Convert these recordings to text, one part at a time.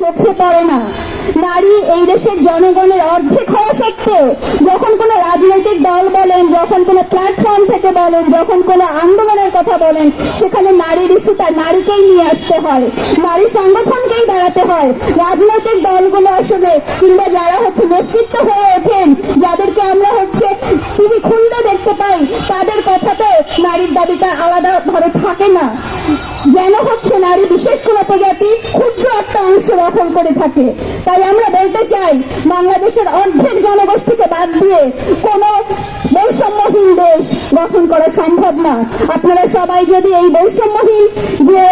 চোখে পড়ে না। নারী এই দেশের জনগণের অর্ধেক হওয়া সত্ত্বেও যখন কোনো রাজনৈতিক দল বলেন, যখন কোনো প্ল্যাটফর্ম থেকে বলেন, যখন কোনো আন্দোলনের কথা বলেন, সেখানে নারীর ইস্যুটা নারীকেই নিয়ে আসতে হয়, নারী সংগঠনকেই দাঁড়াতে হয়। রাজনৈতিক দলগুলো আসলে কিংবা যারা নেতৃত্ব হয়ে ওঠেন, যাদেরকে আমরা টিভি খুললে দেখতে পাই, তাদের কথাতে নারীর দাবিটা আলাদা ভাবে থাকে না। যেন নারী বিশেষ কোনো প্রজাতি ক্ষুদ্র একটা অংশ দখল করে থাকে। তাই আমরা বলতে চাই, বাংলাদেশের অর্ধেক জনগোষ্ঠীকে বাদ দিয়ে কোনো বৈষম্যহীন দেশ গঠন করা সম্ভব না। আপনারা সবাই যদি এই বৈষম্যহীন যে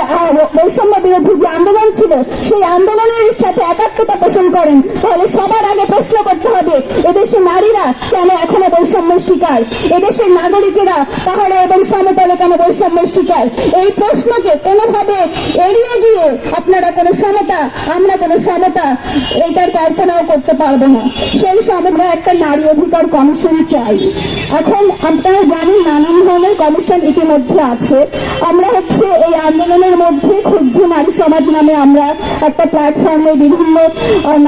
বৈষম্য বিরোধী যে আন্দোলন ছিল, সেই আন্দোলনের সাথে একাত্মতা পোষণ করেন, তাহলে সবার আগে প্রশ্ন করতে হবে, এদেশের নারীরা কেন এখনো বৈষম্যের শিকার? এদেশের নাগরিকেরা পাহাড়ে এবং সমতলে কেন বৈষম্যের শিকার? এই প্রশ্নকে কোনোভাবে এড়িয়ে গিয়ে আপনারা কোনো সমতা, আমরা কোনো সমতা, এইটার কল্পনাও করতে পারবো না। সেই আমরা একটা নারী অধিকার কমিশন চাই। এখন আপনারা জানেন, নানান ধরনের কমিশন ইতিমধ্যে আছে। আমরা এই আন্দোলনের মধ্যে ক্ষুব্ধ নারী সমাজ নামে আমরা একটা প্ল্যাটফর্মে বিভিন্ন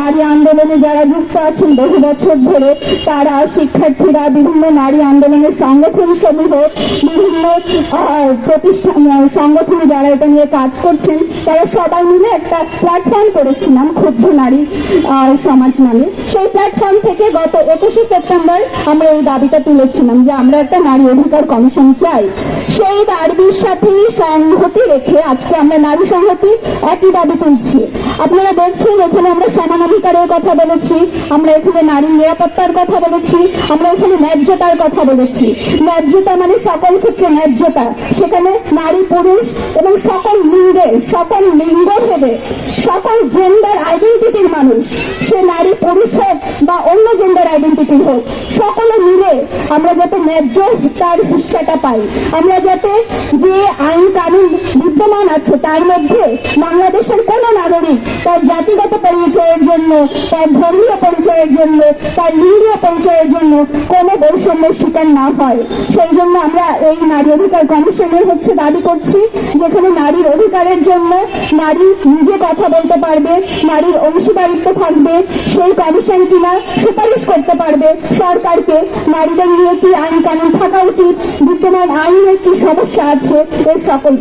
নারী আন্দোলনে যারা যুক্ত আছেন বহু বছর ধরে, তারা, শিক্ষার্থীরা, বিভিন্ন নারী আন্দোলনের সংগঠন সমূহ, বিভিন্ন প্রতিষ্ঠান সংগঠনে যারা এটা নিয়ে কাজ করছেন, তারা সবাই মিলে একটা প্ল্যাটফর্ম করেছিলাম ক্ষুব্ধ নারী সমাজ নামে। সেই প্ল্যাটফর্ম থেকে গত 21শে সেপ্টেম্বর আমরা এই দাবিটা তুলেছিলাম যে আমরা একটা নারী অধিকার কমিশন চাই। সেই দাবির সাথে সংহতি রেখে আজকে আমরা নারী সংহতি একই দাবি তুলছি। আপনারা দেখছেন, এখানে আমরা সমান অধিকারের কথা বলেছি, আমরা এখানে নারীর নিরাপত্তার কথা বলেছি, আমরা এখানে ন্যায্যতার কথা বলেছি। ন্যায্যতা মানে সকল ক্ষেত্রে ন্যায্যতা, সেখানে নারী, পুরুষ এবং সকল লিঙ্গের, সকল লিঙ্গ ভেবে, সকল জেন্ডার আইডেন্টিটির মানুষ, সে নারী, পুরুষ হোক বা অন্য জেন্ডার আইডেন্টিটির হোক, সকলে মিলে আমরা যাতে ন্যায্য তার হিস্সাটা পাই। আমরা যাতে যে আইন কানুন বিদ্যমান আছে তার মধ্যে বাংলাদেশের কোন নাগরিক তার জাতিগত পরিচয়ের জন্য, তার ধর্মীয় পরিচয়ের জন্য, তার লিঙ্গীয় পরিচয়ের জন্য কোনো বৈষম্যের শিকার না হয়। সেই জন্য আমরা এই নারী অধিকার কমিশনের দাবি করছি, যেখানে নারীর অধিকারের জন্য নারী নিজে কথা বলতে পারবে, নারীর অংশীদারিত্ব থাকবে। সেই কমিশন কিনা সুপারিশ করতে পারবে সরকারকে নারীদের নিয়ে কি আইন কানুন থাকা উচিত, বিদ্যমান আইনের কি সমস্যা আছে, এর সকল